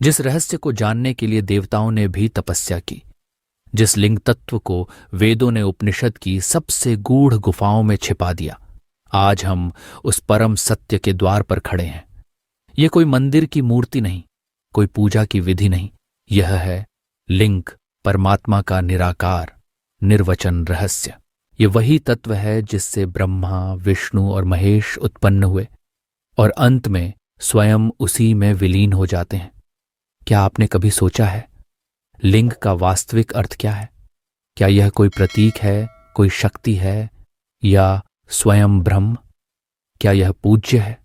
जिस रहस्य को जानने के लिए देवताओं ने भी तपस्या की, जिस लिंग तत्व को वेदों ने उपनिषद की सबसे गूढ़ गुफाओं में छिपा दिया, आज हम उस परम सत्य के द्वार पर खड़े हैं। यह कोई मंदिर की मूर्ति नहीं, कोई पूजा की विधि नहीं, यह है लिंग, परमात्मा का निराकार निर्वचन रहस्य। ये वही तत्व है जिससे ब्रह्मा, विष्णु और महेश उत्पन्न हुए और अंत में स्वयं उसी में विलीन हो जाते हैं। क्या आपने कभी सोचा है लिंग का वास्तविक अर्थ क्या है? क्या यह कोई प्रतीक है, कोई शक्ति है, या स्वयं ब्रह्म? क्या यह पूज्य है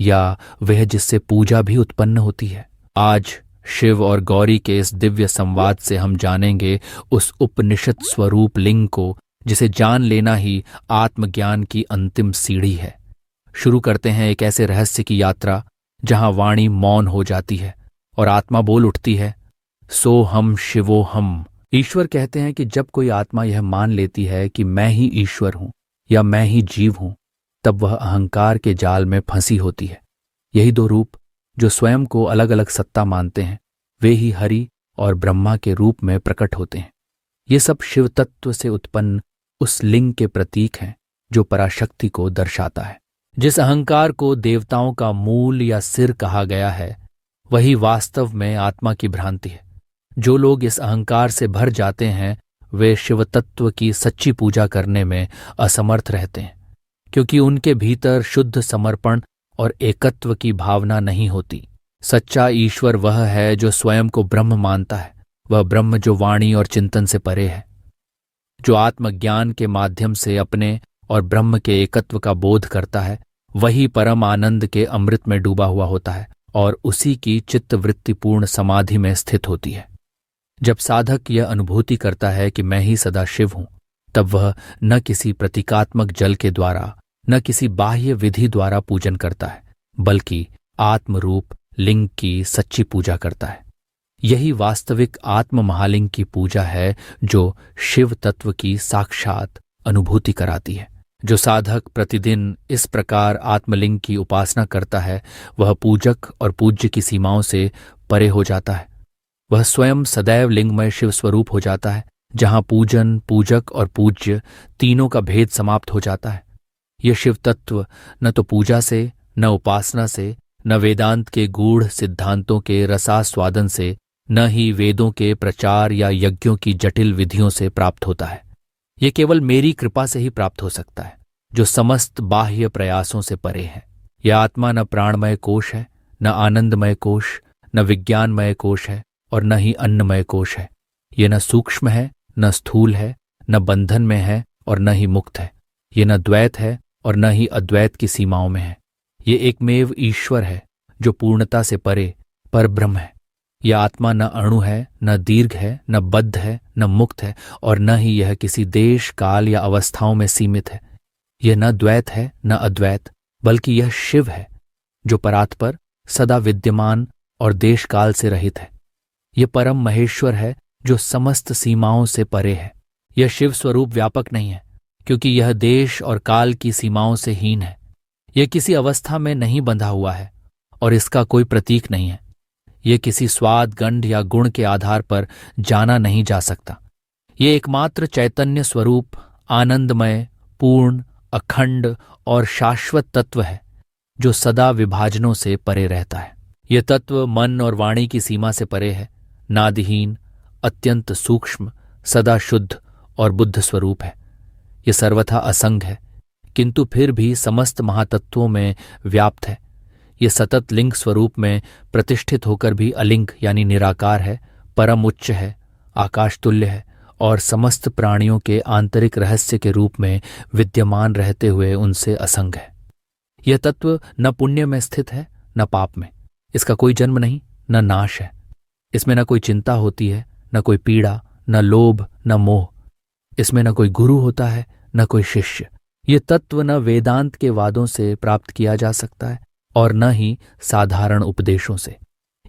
या वह जिससे पूजा भी उत्पन्न होती है? आज शिव और गौरी के इस दिव्य संवाद से हम जानेंगे उस उपनिषद स्वरूप लिंग को, जिसे जान लेना ही आत्मज्ञान की अंतिम सीढ़ी है। शुरू करते हैं एक ऐसे रहस्य की यात्रा जहां वाणी मौन हो जाती है और आत्मा बोल उठती है, सो हम शिवो हम। ईश्वर कहते हैं कि जब कोई आत्मा यह मान लेती है कि मैं ही ईश्वर हूं या मैं ही जीव हूं, तब वह अहंकार के जाल में फंसी होती है। यही दो रूप जो स्वयं को अलग अलग सत्ता मानते हैं, वे ही हरि और ब्रह्मा के रूप में प्रकट होते हैं। ये सब शिव तत्व से उत्पन्न उस लिंग के प्रतीक हैं जो पराशक्ति को दर्शाता है। जिस अहंकार को देवताओं का मूल या सिर कहा गया है, वही वास्तव में आत्मा की भ्रांति है। जो लोग इस अहंकार से भर जाते हैं, वे शिव तत्व की सच्ची पूजा करने में असमर्थ रहते हैं, क्योंकि उनके भीतर शुद्ध समर्पण और एकत्व की भावना नहीं होती। सच्चा ईश्वर वह है जो स्वयं को ब्रह्म मानता है, वह ब्रह्म जो वाणी और चिंतन से परे है, जो आत्मज्ञान के माध्यम से अपने और ब्रह्म के एकत्व का बोध करता है। वही परम आनंद के अमृत में डूबा हुआ होता है और उसी की चित्तवृत्तिपूर्ण समाधि में स्थित होती है। जब साधक यह अनुभूति करता है कि मैं ही सदा शिव हूं, तब वह न किसी प्रतीकात्मक जल के द्वारा, न किसी बाह्य विधि द्वारा पूजन करता है, बल्कि आत्मरूप लिंग की सच्ची पूजा करता है। यही वास्तविक आत्म महालिंग की पूजा है जो शिव तत्व की साक्षात अनुभूति कराती है। जो साधक प्रतिदिन इस प्रकार आत्मलिंग की उपासना करता है, वह पूजक और पूज्य की सीमाओं से परे हो जाता है। वह स्वयं सदैव लिंगमय शिव स्वरूप हो जाता है, जहां पूजन, पूजक और पूज्य तीनों का भेद समाप्त हो जाता है। यह शिव तत्व न तो पूजा से, न उपासना से, न वेदांत के गूढ़ सिद्धांतों के रसास्वादन से, न ही वेदों के प्रचार या यज्ञों की जटिल विधियों से प्राप्त होता है। यह केवल मेरी कृपा से ही प्राप्त हो सकता है, जो समस्त बाह्य प्रयासों से परे है। यह आत्मा न प्राणमय कोश है, न आनंदमय कोश, न विज्ञानमय कोश है और न ही अन्नमय कोश है। यह न सूक्ष्म है, न स्थूल है, न बंधन में है और न ही मुक्त है। यह न द्वैत है और न ही अद्वैत की सीमाओं में है। यह एकमेव ईश्वर है जो पूर्णता से परे परब्रह्म है। यह आत्मा न अणु है, न दीर्घ है, न बद्ध है, न मुक्त है और न ही यह किसी देश, काल या अवस्थाओं में सीमित है। यह न द्वैत है, न अद्वैत, बल्कि यह शिव है जो परात्पर, सदा विद्यमान और देश काल से रहित है। यह परम महेश्वर है जो समस्त सीमाओं से परे है। यह शिव स्वरूप व्यापक नहीं है, क्योंकि यह देश और काल की सीमाओं से हीन है। यह किसी अवस्था में नहीं बंधा हुआ है और इसका कोई प्रतीक नहीं है। यह किसी स्वाद, गंध या गुण के आधार पर जाना नहीं जा सकता। यह एकमात्र चैतन्य स्वरूप, आनंदमय, पूर्ण, अखंड और शाश्वत तत्व है जो सदा विभाजनों से परे रहता है। यह तत्व मन और वाणी की सीमा से परे है, नादहीन, अत्यंत सूक्ष्म, सदा शुद्ध और बुद्ध स्वरूप है। यह सर्वथा असंग है, किंतु फिर भी समस्त महातत्वों में व्याप्त है। यह सतत लिंग स्वरूप में प्रतिष्ठित होकर भी अलिंग यानी निराकार है, परम उच्च है, आकाश तुल्य है और समस्त प्राणियों के आंतरिक रहस्य के रूप में विद्यमान रहते हुए उनसे असंग है। यह तत्व न पुण्य में स्थित है, न पाप में। इसका कोई जन्म नहीं, न नाश है। इसमें न कोई चिंता होती है, न कोई पीड़ा, न लोभ, न मोह। इसमें न कोई गुरु होता है, न कोई शिष्य। यह तत्व न वेदांत के वादों से प्राप्त किया जा सकता है और न ही साधारण उपदेशों से।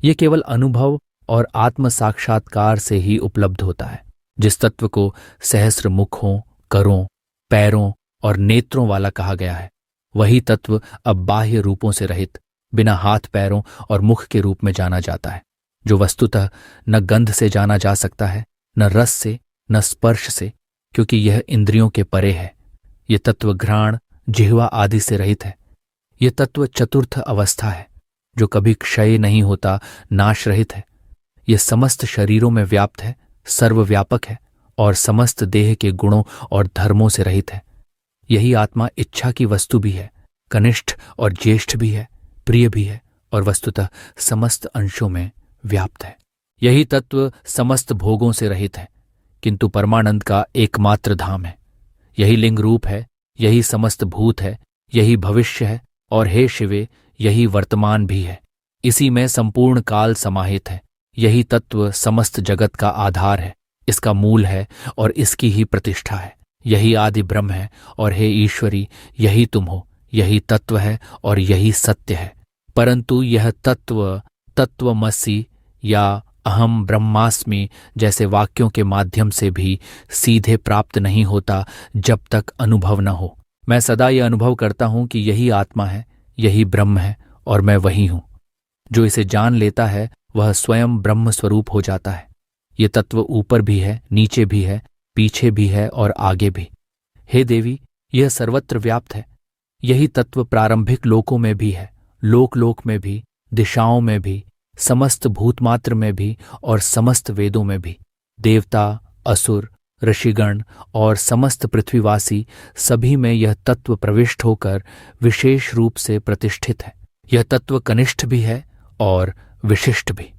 यह केवल अनुभव और आत्म साक्षात्कार से ही उपलब्ध होता है। जिस तत्व को सहस्र मुखों, करों, पैरों और नेत्रों वाला कहा गया है, वही तत्व अब बाह्य रूपों से रहित, बिना हाथ पैरों और मुख के रूप में जाना जाता है। जो वस्तुतः न गंध से जाना जा सकता है, न रस से, न स्पर्श से, क्योंकि यह इंद्रियों के परे है। ये तत्व घ्राण, जिह्वा आदि से रहित है। ये तत्व चतुर्थ अवस्था है, जो कभी क्षय नहीं होता, नाश रहित है। ये समस्त शरीरों में व्याप्त है, सर्वव्यापक है और समस्त देह के गुणों और धर्मों से रहित है। यही आत्मा इच्छा की वस्तु भी है, कनिष्ठ और ज्येष्ठ भी है, प्रिय भी है और वस्तुतः समस्त अंशों में व्याप्त है। यही तत्व समस्त भोगों से रहित है, किंतु परमानंद का एकमात्र धाम है। यही लिंग रूप है, यही समस्त भूत है, यही भविष्य है और हे शिवे, यही वर्तमान भी है। इसी में संपूर्ण काल समाहित है। यही तत्व समस्त जगत का आधार है, इसका मूल है और इसकी ही प्रतिष्ठा है। यही आदि ब्रह्म है और हे ईश्वरी, यही तुम हो। यही तत्व है और यही सत्य है। परंतु यह तत्व तत्वमसि या अहम ब्रह्मास्मि जैसे वाक्यों के माध्यम से भी सीधे प्राप्त नहीं होता जब तक अनुभव न हो। मैं सदा यह अनुभव करता हूं कि यही आत्मा है, यही ब्रह्म है और मैं वही हूं। जो इसे जान लेता है वह स्वयं ब्रह्म स्वरूप हो जाता है। ये तत्व ऊपर भी है, नीचे भी है, पीछे भी है और आगे भी। हे देवी, यह सर्वत्र व्याप्त है। यही तत्व प्रारंभिक लोकों में भी है, लोक लोक में भी, दिशाओं में भी, समस्त भूतमात्र में भी और समस्त वेदों में भी। देवता, असुर, ऋषिगण और समस्त पृथ्वीवासी सभी में यह तत्व प्रविष्ट होकर विशेष रूप से प्रतिष्ठित है। यह तत्व कनिष्ठ भी है और विशिष्ट भी।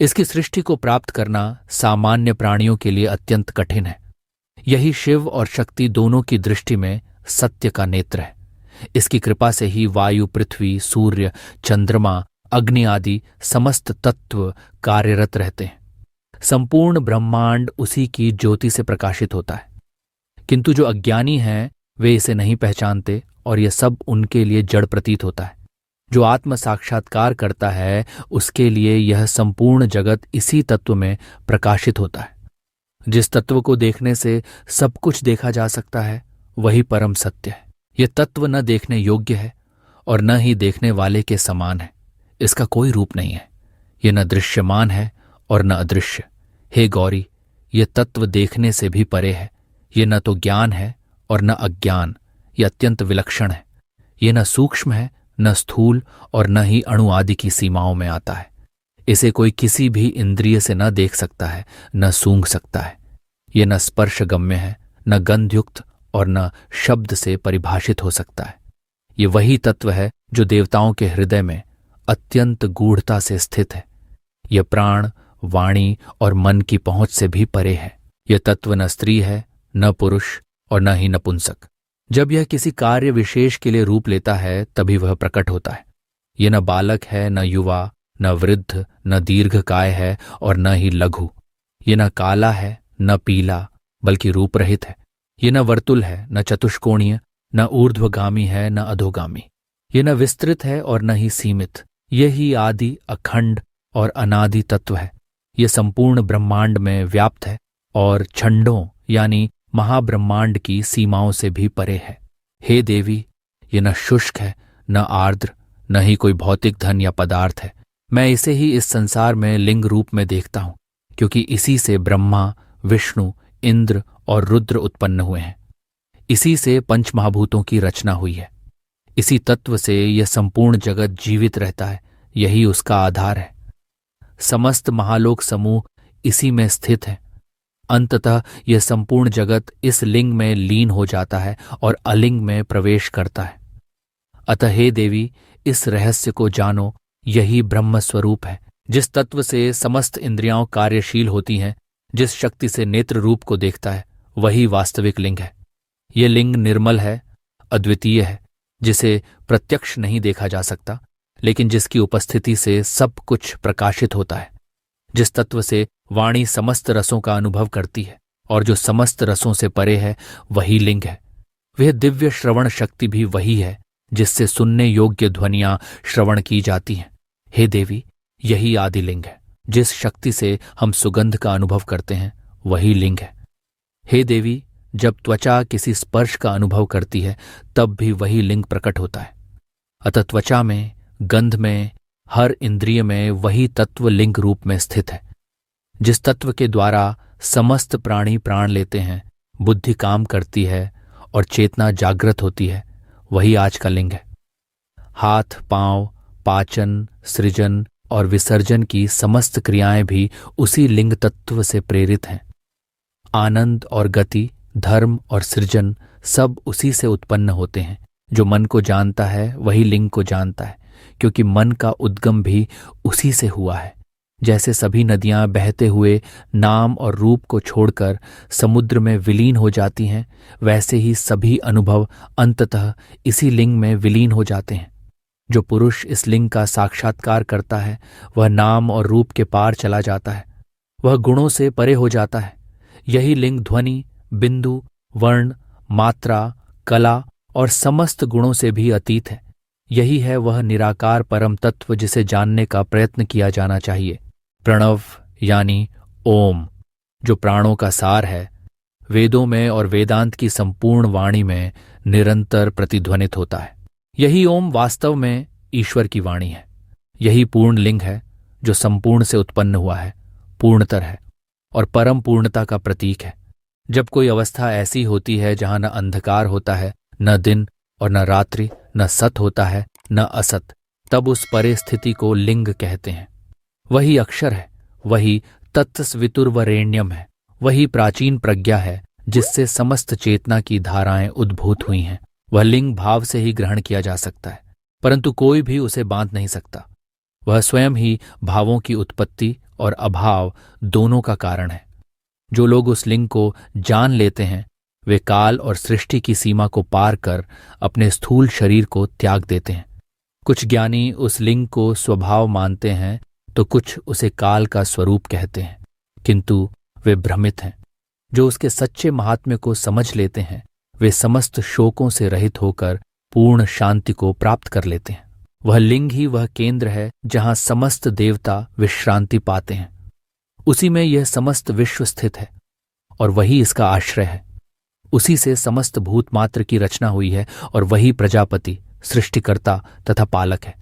इसकी सृष्टि को प्राप्त करना सामान्य प्राणियों के लिए अत्यंत कठिन है। यही शिव और शक्ति दोनों की दृष्टि में सत्य का नेत्र है। इसकी कृपा से ही वायु, पृथ्वी, सूर्य, चंद्रमा, अग्नि आदि समस्त तत्व कार्यरत रहते हैं। संपूर्ण ब्रह्मांड उसी की ज्योति से प्रकाशित होता है। किंतु जो अज्ञानी हैं वे इसे नहीं पहचानते और यह सब उनके लिए जड़ प्रतीत होता है। जो आत्म साक्षात्कार करता है उसके लिए यह संपूर्ण जगत इसी तत्व में प्रकाशित होता है। जिस तत्व को देखने से सब कुछ देखा जा सकता है वही परम सत्य है। यह तत्व न देखने योग्य है और न ही देखने वाले के समान है। इसका कोई रूप नहीं है। यह न दृश्यमान है और न अदृश्य। हे गौरी, यह तत्व देखने से भी परे है। यह न तो ज्ञान है और न अज्ञान। यह अत्यंत विलक्षण है। यह न सूक्ष्म है, न स्थूल और न ही अणु आदि की सीमाओं में आता है। इसे कोई किसी भी इंद्रिय से न देख सकता है, न सूंघ सकता है। यह न स्पर्शगम्य है, न गंधयुक्त और न शब्द से परिभाषित हो सकता है। ये वही तत्व है जो देवताओं के हृदय में अत्यंत गूढ़ता से स्थित है। यह प्राण, वाणी और मन की पहुंच से भी परे है। यह तत्व न स्त्री है, न पुरुष और न ही नपुंसक। जब यह किसी कार्य विशेष के लिए रूप लेता है तभी वह प्रकट होता है। यह न बालक है, न युवा, न वृद्ध, न दीर्घकाय है और न ही लघु। यह न काला है, न पीला, बल्कि रूप रहित है। यह न वर्तुल है, न चतुष्कोणीय, न ऊर्ध्वगामी है, न अधोगामी। यह न विस्तृत है और न ही सीमित। यही आदि, अखंड और अनादि तत्व है। यह संपूर्ण ब्रह्मांड में व्याप्त है और छंडों यानी महाब्रह्मांड की सीमाओं से भी परे है। हे देवी, यह न शुष्क है, न आर्द्र, न ही कोई भौतिक धन या पदार्थ है। मैं इसे ही इस संसार में लिंग रूप में देखता हूं, क्योंकि इसी से ब्रह्मा, विष्णु, इंद्र और रुद्र उत्पन्न हुए हैं। इसी से पंच महाभूतों की रचना हुई है। इसी तत्व से यह संपूर्ण जगत जीवित रहता है। यही उसका आधार है। समस्त महालोक समूह इसी में स्थित है। अंततः यह संपूर्ण जगत इस लिंग में लीन हो जाता है और अलिंग में प्रवेश करता है। अतः हे देवी, इस रहस्य को जानो। यही ब्रह्म स्वरूप है। जिस तत्व से समस्त इंद्रियां कार्यशील होती हैं, जिस शक्ति से नेत्र रूप को देखता है, वही वास्तविक लिंग है। यह लिंग निर्मल है, अद्वितीय है, जिसे प्रत्यक्ष नहीं देखा जा सकता, लेकिन जिसकी उपस्थिति से सब कुछ प्रकाशित होता है। जिस तत्व से वाणी समस्त रसों का अनुभव करती है और जो समस्त रसों से परे है, वही लिंग है। वह दिव्य श्रवण शक्ति भी वही है जिससे सुनने योग्य ध्वनियां श्रवण की जाती हैं। हे देवी, यही आदि लिंग है। जिस शक्ति से हम सुगंध का अनुभव करते हैं, वही लिंग है। हे देवी, जब त्वचा किसी स्पर्श का अनुभव करती है तब भी वही लिंग प्रकट होता है। अतः त्वचा में, गंध में, हर इंद्रिय में वही तत्व लिंग रूप में स्थित है। जिस तत्व के द्वारा समस्त प्राणी प्राण लेते हैं, बुद्धि काम करती है और चेतना जागृत होती है, वही आज का लिंग है। हाथ पांव, पाचन, सृजन और विसर्जन की समस्त क्रियाएं भी उसी लिंग तत्व से प्रेरित हैं। आनंद और गति, धर्म और सृजन सब उसी से उत्पन्न होते हैं। जो मन को जानता है वही लिंग को जानता है, क्योंकि मन का उद्गम भी उसी से हुआ है। जैसे सभी नदियां बहते हुए नाम और रूप को छोड़कर समुद्र में विलीन हो जाती हैं, वैसे ही सभी अनुभव अंततः इसी लिंग में विलीन हो जाते हैं। जो पुरुष इस लिंग का साक्षात्कार करता है वह नाम और रूप के पार चला जाता है, वह गुणों से परे हो जाता है। यही लिंग ध्वनि, बिंदु, वर्ण, मात्रा, कला और समस्त गुणों से भी अतीत है। यही है वह निराकार परम तत्व जिसे जानने का प्रयत्न किया जाना चाहिए। प्रणव यानी ओम, जो प्राणों का सार है, वेदों में और वेदांत की संपूर्ण वाणी में निरंतर प्रतिध्वनित होता है। यही ओम वास्तव में ईश्वर की वाणी है। यही पूर्ण लिंग है जो संपूर्ण से उत्पन्न हुआ है, पूर्णतर है और परम पूर्णता का प्रतीक है। जब कोई अवस्था ऐसी होती है जहां न अंधकार होता है, न दिन और न रात्रि, न सत होता है न असत, तब उस परे स्थिति को लिंग कहते हैं। वही अक्षर है, वही तत्सवितुर्वरेण्यम है, वही प्राचीन प्रज्ञा है जिससे समस्त चेतना की धाराएं उद्भूत हुई हैं। वह लिंग भाव से ही ग्रहण किया जा सकता है, परंतु कोई भी उसे बांध नहीं सकता। वह स्वयं ही भावों की उत्पत्ति और अभाव दोनों का कारण है। जो लोग उस लिंग को जान लेते हैं वे काल और सृष्टि की सीमा को पार कर अपने स्थूल शरीर को त्याग देते हैं। कुछ ज्ञानी उस लिंग को स्वभाव मानते हैं तो कुछ उसे काल का स्वरूप कहते हैं, किंतु वे भ्रमित हैं। जो उसके सच्चे महात्म्य को समझ लेते हैं वे समस्त शोकों से रहित होकर पूर्ण शांति को प्राप्त कर लेते हैं। वह लिंग ही वह केंद्र है जहां समस्त देवता विश्रांति पाते हैं। उसी में यह समस्त विश्व स्थित है और वही इसका आश्रय है। उसी से समस्त भूत मात्र की रचना हुई है और वही प्रजापति, सृष्टिकर्ता तथा पालक है।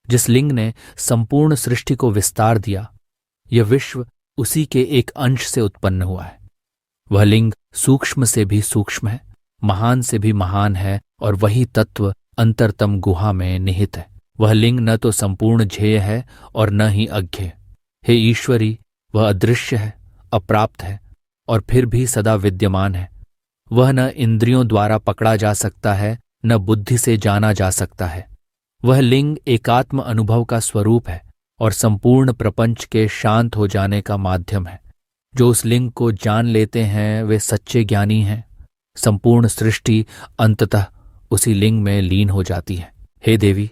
जिस लिंग ने संपूर्ण सृष्टि को विस्तार दिया, यह विश्व उसी के एक अंश से उत्पन्न हुआ है। वह लिंग सूक्ष्म से भी सूक्ष्म है, महान से भी महान है और वही तत्व अंतरतम गुहा में निहित है। वह लिंग न तो संपूर्ण झेय है और न ही अज्ञेय। हे ईश्वरी, वह अदृश्य है, अप्राप्त है और फिर भी सदा विद्यमान है। वह न इंद्रियों द्वारा पकड़ा जा सकता है, न बुद्धि से जाना जा सकता है। वह लिंग एकात्म अनुभव का स्वरूप है और संपूर्ण प्रपंच के शांत हो जाने का माध्यम है। जो उस लिंग को जान लेते हैं वे सच्चे ज्ञानी हैं। संपूर्ण सृष्टि अंततः उसी लिंग में लीन हो जाती है। हे देवी,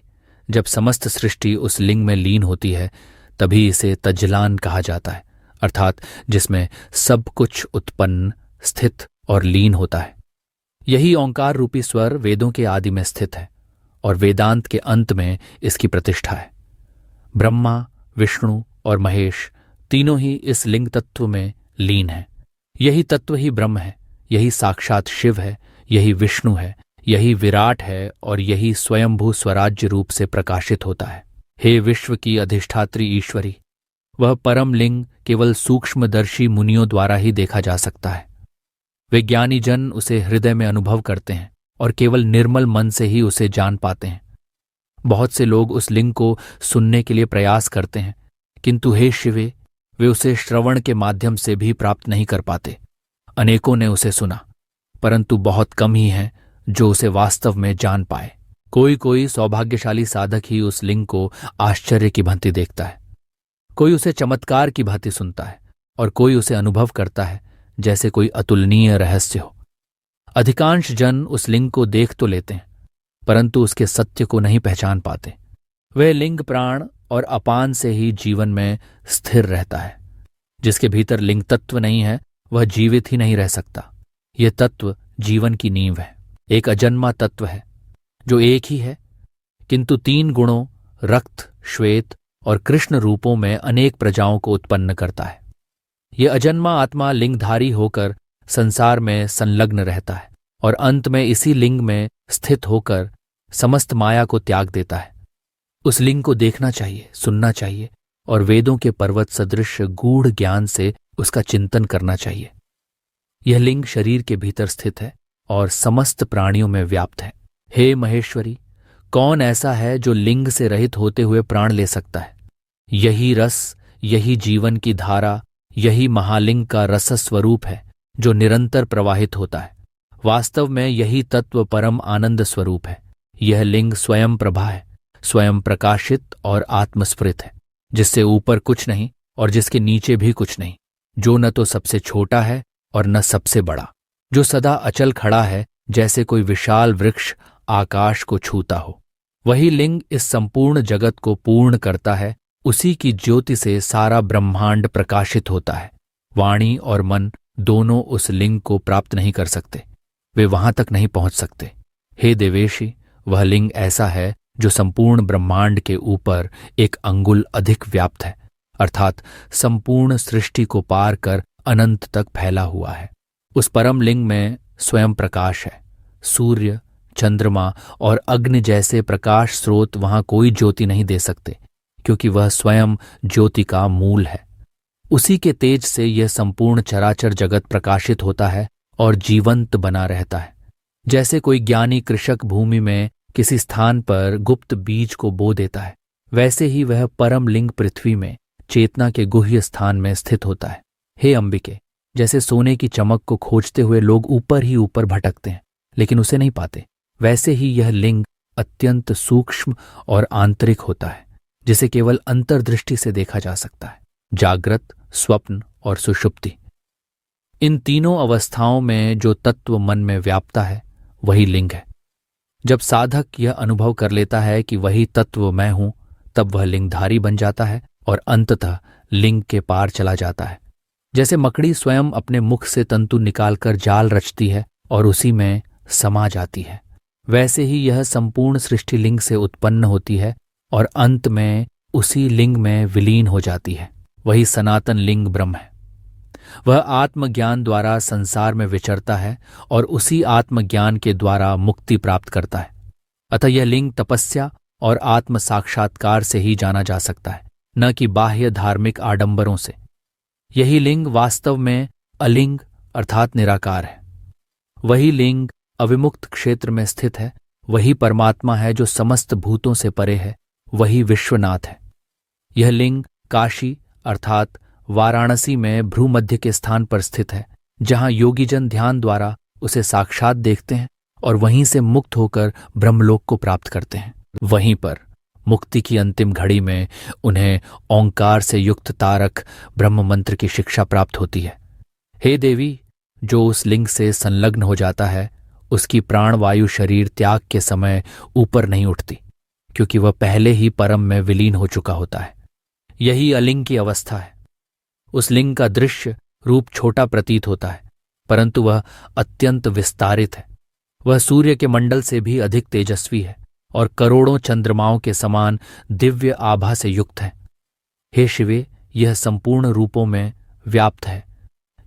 जब समस्त सृष्टि उस लिंग में लीन होती है तभी इसे तज्जलान कहा जाता है, अर्थात जिसमें सब कुछ उत्पन्न, स्थित और लीन होता है। यही ओंकार रूपी स्वर वेदों के आदि में स्थित है और वेदांत के अंत में इसकी प्रतिष्ठा है। ब्रह्मा, विष्णु और महेश तीनों ही इस लिंग तत्व में लीन हैं। यही तत्व ही ब्रह्म है, यही साक्षात शिव है, यही विष्णु है, यही विराट है और यही स्वयंभू स्वराज्य रूप से प्रकाशित होता है। हे विश्व की अधिष्ठात्री ईश्वरी, वह परम लिंग केवल सूक्ष्मदर्शी मुनियों द्वारा ही देखा जा सकता है। वे ज्ञानी जन उसे हृदय में अनुभव करते हैं और केवल निर्मल मन से ही उसे जान पाते हैं। बहुत से लोग उस लिंग को सुनने के लिए प्रयास करते हैं, किंतु हे शिवे, वे उसे श्रवण के माध्यम से भी प्राप्त नहीं कर पाते। अनेकों ने उसे सुना, परंतु बहुत कम ही हैं जो उसे वास्तव में जान पाए। कोई कोई सौभाग्यशाली साधक ही उस लिंग को आश्चर्य की भांति देखता है, कोई उसे चमत्कार की भांति सुनता है और कोई उसे अनुभव करता है जैसे कोई अतुलनीय रहस्य हो। अधिकांश जन उस लिंग को देख तो लेते हैं, परंतु उसके सत्य को नहीं पहचान पाते। वह लिंग प्राण और अपान से ही जीवन में स्थिर रहता है। जिसके भीतर लिंग तत्व नहीं है वह जीवित ही नहीं रह सकता। यह तत्व जीवन की नींव है, एक अजन्मा तत्व है जो एक ही है, किंतु तीन गुणों रक्त, श्वेत और कृष्ण रूपों में अनेक प्रजाओं को उत्पन्न करता है। यह अजन्मा आत्मा लिंगधारी होकर संसार में संलग्न रहता है और अंत में इसी लिंग में स्थित होकर समस्त माया को त्याग देता है। उस लिंग को देखना चाहिए, सुनना चाहिए और वेदों के पर्वत सदृश गूढ़ ज्ञान से उसका चिंतन करना चाहिए। यह लिंग शरीर के भीतर स्थित है और समस्त प्राणियों में व्याप्त है। हे महेश्वरी, कौन ऐसा है जो लिंग से रहित होते हुए प्राण ले सकता है? यही रस, यही जीवन की धारा, यही महालिंग का रस स्वरूप है जो निरंतर प्रवाहित होता है। वास्तव में यही तत्व परम आनंद स्वरूप है। यह लिंग स्वयं प्रभा है, स्वयं प्रकाशित और आत्मस्फुरित है, जिससे ऊपर कुछ नहीं और जिसके नीचे भी कुछ नहीं, जो न तो सबसे छोटा है और न सबसे बड़ा, जो सदा अचल खड़ा है जैसे कोई विशाल वृक्ष आकाश को छूता हो। वही लिंग इस संपूर्ण जगत को पूर्ण करता है। उसी की ज्योति से सारा ब्रह्मांड प्रकाशित होता है। वाणी और मन दोनों उस लिंग को प्राप्त नहीं कर सकते, वे वहां तक नहीं पहुंच सकते। हे देवेशी, वह लिंग ऐसा है जो संपूर्ण ब्रह्मांड के ऊपर एक अंगुल अधिक व्याप्त है, अर्थात संपूर्ण सृष्टि को पार कर अनंत तक फैला हुआ है। उस परम लिंग में स्वयं प्रकाश है। सूर्य, चंद्रमा और अग्नि जैसे प्रकाश स्रोत वहां कोई ज्योति नहीं दे सकते, क्योंकि वह स्वयं ज्योति का मूल है। उसी के तेज से यह संपूर्ण चराचर जगत प्रकाशित होता है और जीवंत बना रहता है। जैसे कोई ज्ञानी कृषक भूमि में किसी स्थान पर गुप्त बीज को बो देता है, वैसे ही वह परम लिंग पृथ्वी में चेतना के गुह्य स्थान में स्थित होता है। हे अंबिके, जैसे सोने की चमक को खोजते हुए लोग ऊपर ही ऊपर भटकते हैं लेकिन उसे नहीं पाते, वैसे ही यह लिंग अत्यंत सूक्ष्म और आंतरिक होता है, जिसे केवल अंतर्दृष्टि से देखा जा सकता है। जागृत, स्वप्न और सुषुप्ति, इन तीनों अवस्थाओं में जो तत्व मन में व्याप्ता है वही लिंग है। जब साधक यह अनुभव कर लेता है कि वही तत्व मैं हूं, तब वह लिंगधारी बन जाता है और अंततः लिंग के पार चला जाता है। जैसे मकड़ी स्वयं अपने मुख से तंतु निकालकर जाल रचती है और उसी में समा जाती है, वैसे ही यह संपूर्ण सृष्टि लिंग से उत्पन्न होती है और अंत में उसी लिंग में विलीन हो जाती है। वही सनातन लिंग ब्रह्म है। वह आत्मज्ञान द्वारा संसार में विचरता है और उसी आत्मज्ञान के द्वारा मुक्ति प्राप्त करता है। अतः यह लिंग तपस्या और आत्म साक्षात्कार से ही जाना जा सकता है, न कि बाह्य धार्मिक आडंबरों से। यही लिंग वास्तव में अलिंग अर्थात निराकार है। वही लिंग अविमुक्त क्षेत्र में स्थित है। वही परमात्मा है जो समस्त भूतों से परे है। वही विश्वनाथ है। यह लिंग काशी अर्थात वाराणसी में भ्रूमध्य के स्थान पर स्थित है, जहां योगीजन ध्यान द्वारा उसे साक्षात देखते हैं और वहीं से मुक्त होकर ब्रह्मलोक को प्राप्त करते हैं। वहीं पर मुक्ति की अंतिम घड़ी में उन्हें ओंकार से युक्त तारक ब्रह्म मंत्र की शिक्षा प्राप्त होती है। हे देवी, जो उस लिंग से संलग्न हो जाता है उसकी प्राणवायु शरीर त्याग के समय ऊपर नहीं उठती, क्योंकि वह पहले ही परम में विलीन हो चुका होता है। यही अलिंग की अवस्था है। उस लिंग का दृश्य रूप छोटा प्रतीत होता है, परंतु वह अत्यंत विस्तारित है। वह सूर्य के मंडल से भी अधिक तेजस्वी है और करोड़ों चंद्रमाओं के समान दिव्य आभा से युक्त है। हे शिवे, यह संपूर्ण रूपों में व्याप्त है,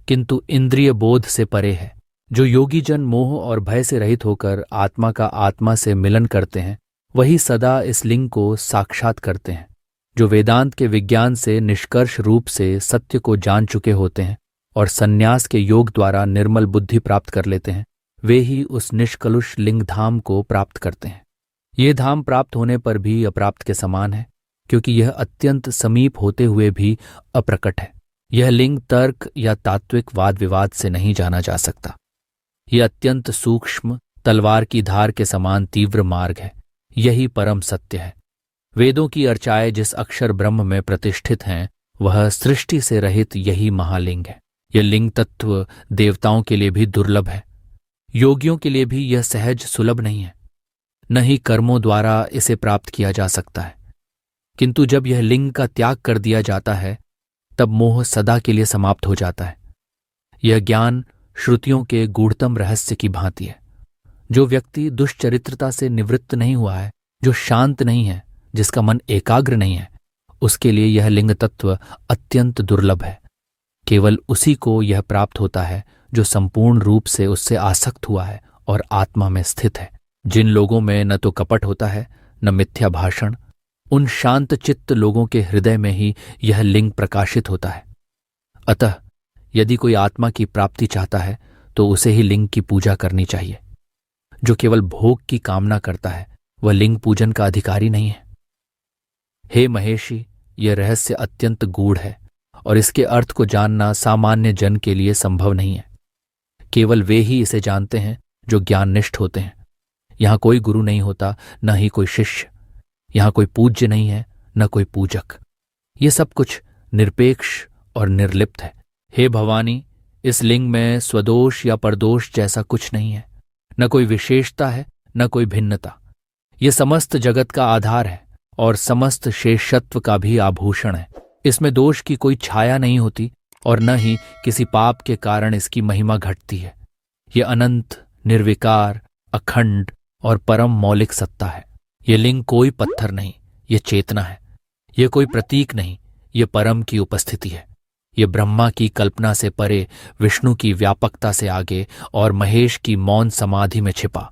किंतु इंद्रिय बोध से परे है। जो योगी जन मोह और भय से रहित होकर आत्मा का आत्मा से मिलन करते हैं, वही सदा इस लिंग को साक्षात करते हैं। जो वेदांत के विज्ञान से निष्कर्ष रूप से सत्य को जान चुके होते हैं और संन्यास के योग द्वारा निर्मल बुद्धि प्राप्त कर लेते हैं, वे ही उस निष्कलुष लिंग धाम को प्राप्त करते हैं। ये धाम प्राप्त होने पर भी अप्राप्त के समान है, क्योंकि यह अत्यंत समीप होते हुए भी अप्रकट है। यह लिंग तर्क या तात्विक वाद विवाद से नहीं जाना जा सकता। यह अत्यंत सूक्ष्म तलवार की धार के समान तीव्र मार्ग है। यही परम सत्य है। वेदों की अर्चाएं जिस अक्षर ब्रह्म में प्रतिष्ठित हैं, वह सृष्टि से रहित यही महालिंग है। यह लिंग तत्व देवताओं के लिए भी दुर्लभ है। योगियों के लिए भी यह सहज सुलभ नहीं है। न ही कर्मों द्वारा इसे प्राप्त किया जा सकता है। किंतु जब यह लिंग का त्याग कर दिया जाता है, तब मोह सदा के लिए समाप्त हो जाता है। यह ज्ञान श्रुतियों के गूढ़तम रहस्य की भांति है। जो व्यक्ति दुष्चरित्रता से निवृत्त नहीं हुआ है, जो शांत नहीं है, जिसका मन एकाग्र नहीं है, उसके लिए यह लिंग तत्व अत्यंत दुर्लभ है। केवल उसी को यह प्राप्त होता है जो संपूर्ण रूप से उससे आसक्त हुआ है और आत्मा में स्थित है। जिन लोगों में न तो कपट होता है, न मिथ्या भाषण, उन शांत चित्त लोगों के हृदय में ही यह लिंग प्रकाशित होता है। अतः यदि कोई आत्मा की प्राप्ति चाहता है तो उसे ही लिंग की पूजा करनी चाहिए। जो केवल भोग की कामना करता है वह लिंग पूजन का अधिकारी नहीं है। हे महेशी, यह रहस्य अत्यंत गूढ़ है और इसके अर्थ को जानना सामान्य जन के लिए संभव नहीं है। केवल वे ही इसे जानते हैं जो ज्ञाननिष्ठ होते हैं। यहां कोई गुरु नहीं होता, न ही कोई शिष्य। यहां कोई पूज्य नहीं है, न कोई पूजक। ये सब कुछ निरपेक्ष और निर्लिप्त है। हे भवानी, इस लिंग में स्वदोष या परदोष जैसा कुछ नहीं है। न कोई विशेषता है, न कोई भिन्नता। ये समस्त जगत का आधार है और समस्त शेषत्व का भी आभूषण है। इसमें दोष की कोई छाया नहीं होती और न ही किसी पाप के कारण इसकी महिमा घटती है। ये अनंत, निर्विकार, अखंड और परम मौलिक सत्ता है। ये लिंग कोई पत्थर नहीं, ये चेतना है। ये कोई प्रतीक नहीं, ये परम की उपस्थिति है। ये ब्रह्मा की कल्पना से परे, विष्णु की व्यापकता से आगे और महेश की मौन समाधि में छिपा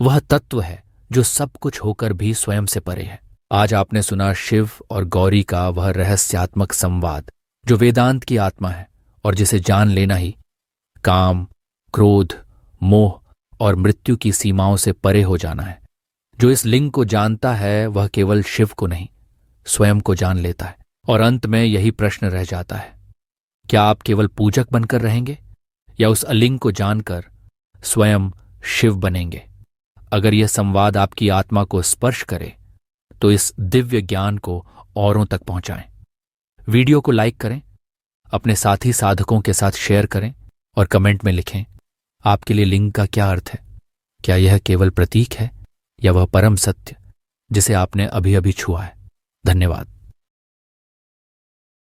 वह तत्व है जो सब कुछ होकर भी स्वयं से परे है। आज आपने सुना शिव और गौरी का वह रहस्यात्मक संवाद जो वेदांत की आत्मा है और जिसे जान लेना ही काम, क्रोध, मोह और मृत्यु की सीमाओं से परे हो जाना है। जो इस लिंग को जानता है वह केवल शिव को नहीं, स्वयं को जान लेता है। और अंत में यही प्रश्न रह जाता है, क्या आप केवल पूजक बनकर रहेंगे या उस अलिंग को जानकर स्वयं शिव बनेंगे? अगर यह संवाद आपकी आत्मा को स्पर्श करे तो इस दिव्य ज्ञान को औरों तक पहुंचाएं। वीडियो को लाइक करें, अपने साथी साधकों के साथ शेयर करें और कमेंट में लिखें आपके लिए लिंग का क्या अर्थ है। क्या यह केवल प्रतीक है या वह परम सत्य जिसे आपने अभी अभी छुआ है? धन्यवाद।